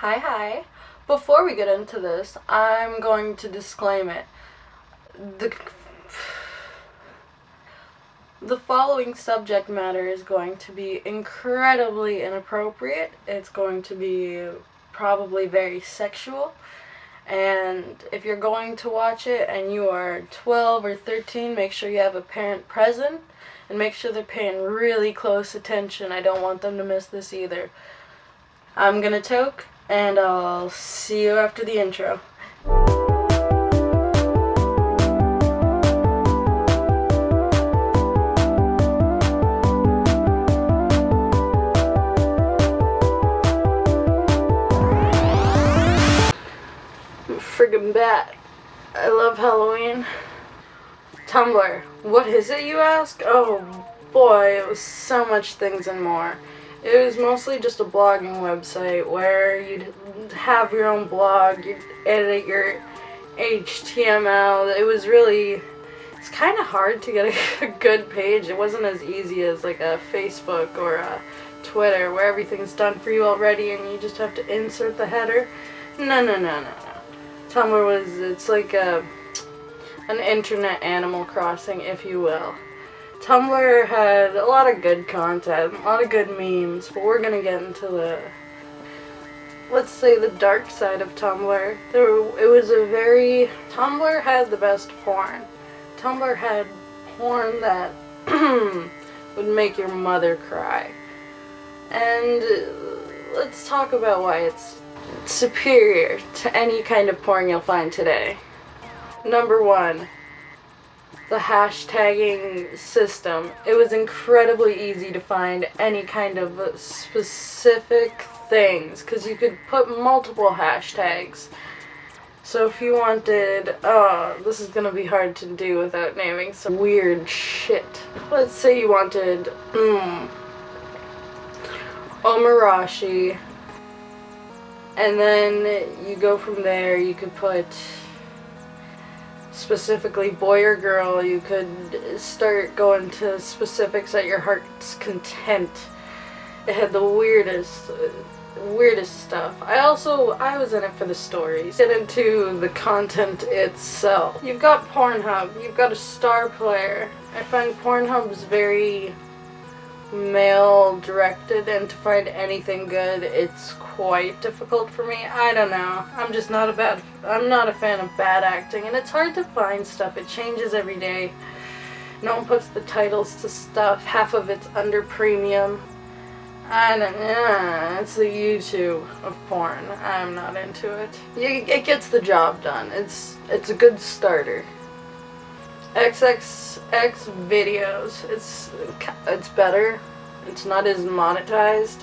Hi. Before we get into this, I'm going to disclaim it. The following subject matter is going to be incredibly inappropriate. It's going to be probably very sexual. And if you're going to watch it and you are 12 or 13, make sure you have a parent present. And make sure they're paying really close attention. I don't want them to miss this either. I'm gonna toke, and I'll see you after the intro. Friggin' bat. I love Halloween. Tumblr. What is it, you ask? Oh boy, it was so much things and more. It was mostly just a blogging website where you'd have your own blog, you'd edit your HTML. It's kind of hard to get a good page. It wasn't as easy as like a Facebook or a Twitter where everything's done for you already and you just have to insert the header. No. Tumblr it's like an internet Animal Crossing, if you will. Tumblr had a lot of good content, a lot of good memes, but we're gonna get into let's say the dark side of Tumblr. Tumblr had the best porn. Tumblr had porn that would make your mother cry. And let's talk about why it's superior to any kind of porn you'll find today. Number one, the hashtagging system. It was incredibly easy to find any kind of specific things because you could put multiple hashtags. So if you wanted, this is gonna be hard to do without naming some weird shit. Let's say you wanted, Omarashi, and then you go from there. You could put specifically boy or girl. You could start going to specifics at your heart's content. It had the weirdest stuff. I was in it for the stories. Get into the content itself. You've got Pornhub, you've got a star player. I find Pornhub's very male directed, and to find anything good, it's quite difficult for me. I don't know. I'm not a fan of bad acting, and it's hard to find stuff. It changes every day. No one puts the titles to stuff. Half of it's under premium. I don't know. It's the YouTube of porn. I'm not into it. It gets the job done. It's a good starter. XXX videos. It's better. It's not as monetized.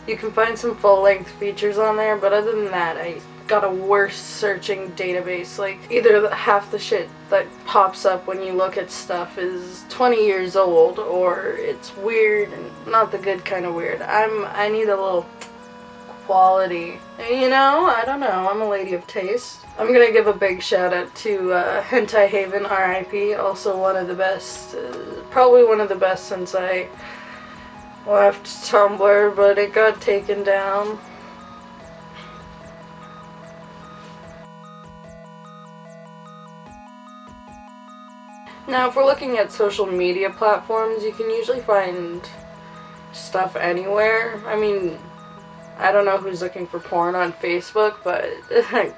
You can find some full-length features on there, but other than that, I got a worse searching database. Like, either half the shit that pops up when you look at stuff is 20 years old, or it's weird and not the good kind of weird. I need a little quality. I don't know. I'm a lady of taste. I'm gonna give a big shout out to Hentai Haven, RIP. Also one of the best, probably one of the best since I left Tumblr, but it got taken down. Now, if we're looking at social media platforms, you can usually find stuff anywhere. I mean, I don't know who's looking for porn on Facebook, but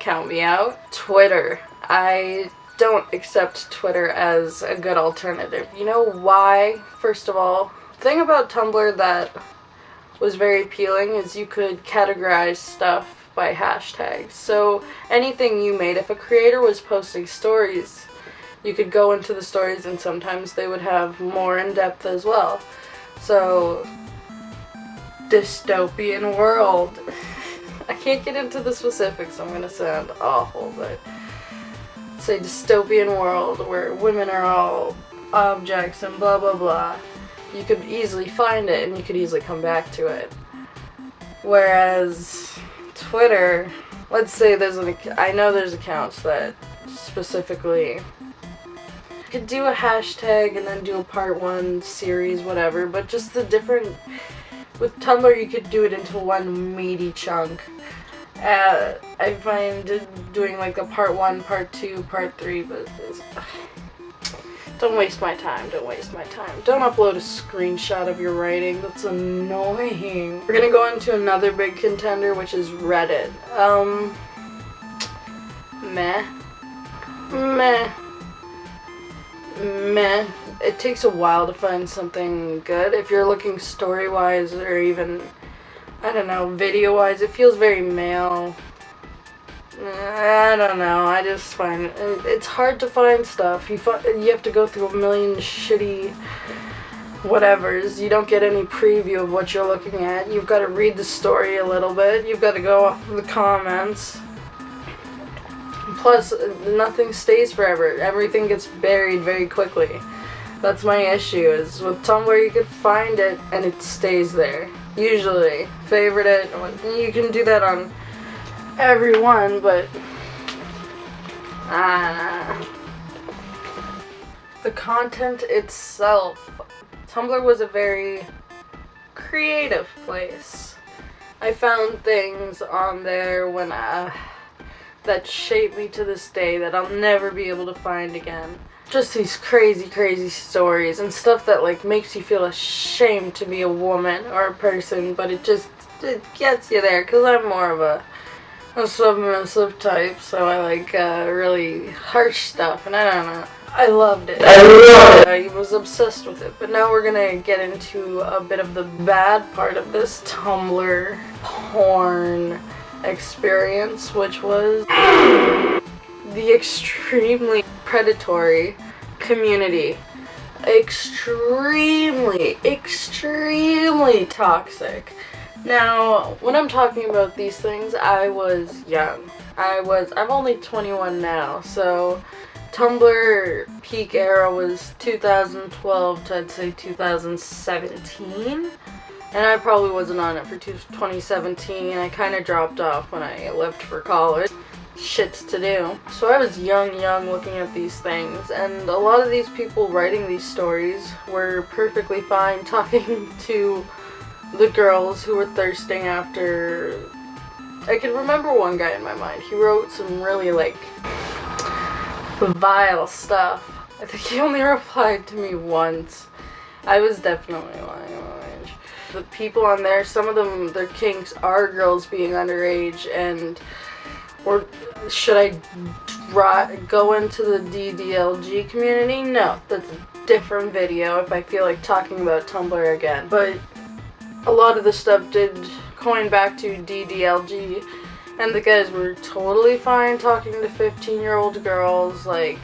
count me out. Twitter. I don't accept Twitter as a good alternative. You know why? First of all, the thing about Tumblr that was very appealing is you could categorize stuff by hashtags. So anything you made, if a creator was posting stories, you could go into the stories and sometimes they would have more in depth as well. So, dystopian world. I can't get into the specifics, I'm gonna sound awful, but say dystopian world where women are all objects and blah blah blah. You could easily find it and you could easily come back to it. Whereas Twitter, let's say I know there's accounts that specifically could do a hashtag and then do a part 1 series, whatever, but just with Tumblr you could do it into one meaty chunk. I find doing like a part 1, part 2, part 3, but don't waste my time, don't waste my time. Don't upload a screenshot of your writing, that's annoying. We're gonna go into another big contender, which is Reddit. Meh. It takes a while to find something good. If you're looking story-wise or even, I don't know, video-wise, it feels very male. I don't know, I just find it's hard to find stuff. You have to go through a million shitty whatevers. You don't get any preview of what you're looking at. You've got to read the story a little bit. You've got to go off of the comments. Plus, nothing stays forever. Everything gets buried very quickly. That's my issue, is with Tumblr you can find it and it stays there. Usually. Favorite it. You can do that on everyone, but the content itself. Tumblr was a very creative place. I found things on there when that shaped me to this day that I'll never be able to find again. Just these crazy stories and stuff that like makes you feel ashamed to be a woman or a person, but it gets you there, because I'm more of a submissive type, so I like really harsh stuff, and I don't know. I loved it. I was obsessed with it. But now we're gonna get into a bit of the bad part of this Tumblr porn experience, which was the extremely predatory community. Extremely toxic. Now, when I'm talking about these things, I was young. I'm only 21 now, so Tumblr peak era was 2012 to, I'd say, 2017. And I probably wasn't on it for 2017. I kind of dropped off when I left for college. Shits to do. So I was young looking at these things, and a lot of these people writing these stories were perfectly fine talking to the girls who were thirsting after. I can remember one guy in my mind. He wrote some really like vile stuff. I think he only replied to me once. I was definitely lying on my age. The people on there, some of them, their kinks are girls being underage, or should I go into the DDLG community? No, that's a different video if I feel like talking about Tumblr again. But a lot of the stuff did coin back to DDLG, and the guys were totally fine talking to 15-year-old girls. Like,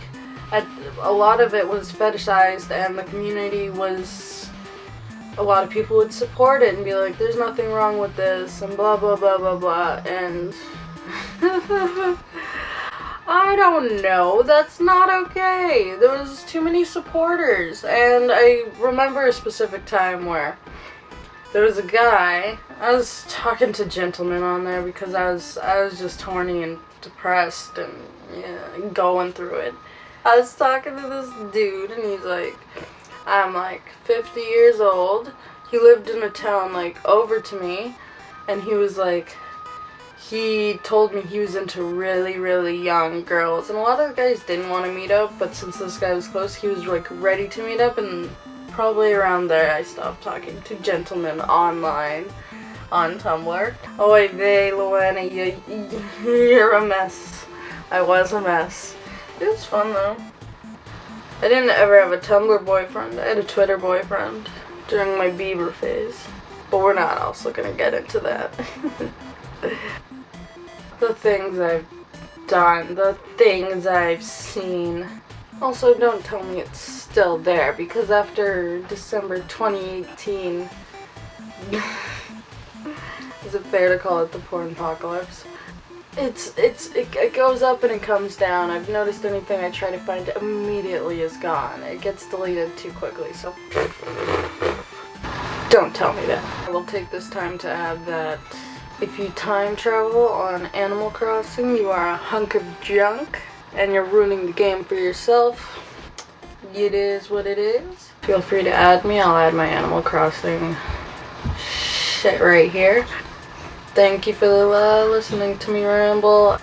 a lot of it was fetishized, and the community was, a lot of people would support it and be like, there's nothing wrong with this, and blah blah blah blah blah, and I don't know, that's not okay. There was too many supporters, and I remember a specific time where there was a guy. I was talking to gentlemen on there because I was just horny and depressed and going through it. I was talking to this dude, and he's like, I'm like 50 years old. He lived in a town like over to me, and he was like, he told me he was into really young girls, and a lot of the guys didn't want to meet up, but since this guy was close, he was like ready to meet up, and probably around there I stopped talking to gentlemen online on Tumblr. Oy vey, Luana, you're a mess. I was a mess. It was fun though. I didn't ever have a Tumblr boyfriend. I had a Twitter boyfriend during my Bieber phase, but we're not also gonna get into that. The things I've done, the things I've seen. Also, don't tell me it's still there, because after December 2018, is it fair to call it the porn apocalypse? It goes up and it comes down. I've noticed anything I try to find immediately is gone. It gets deleted too quickly, so don't tell me that. I will take this time to add that if you time travel on Animal Crossing, you are a hunk of junk, and you're ruining the game for yourself. It is what it is. Feel free to add me. I'll add my Animal Crossing shit right here. Thank you for listening to me ramble.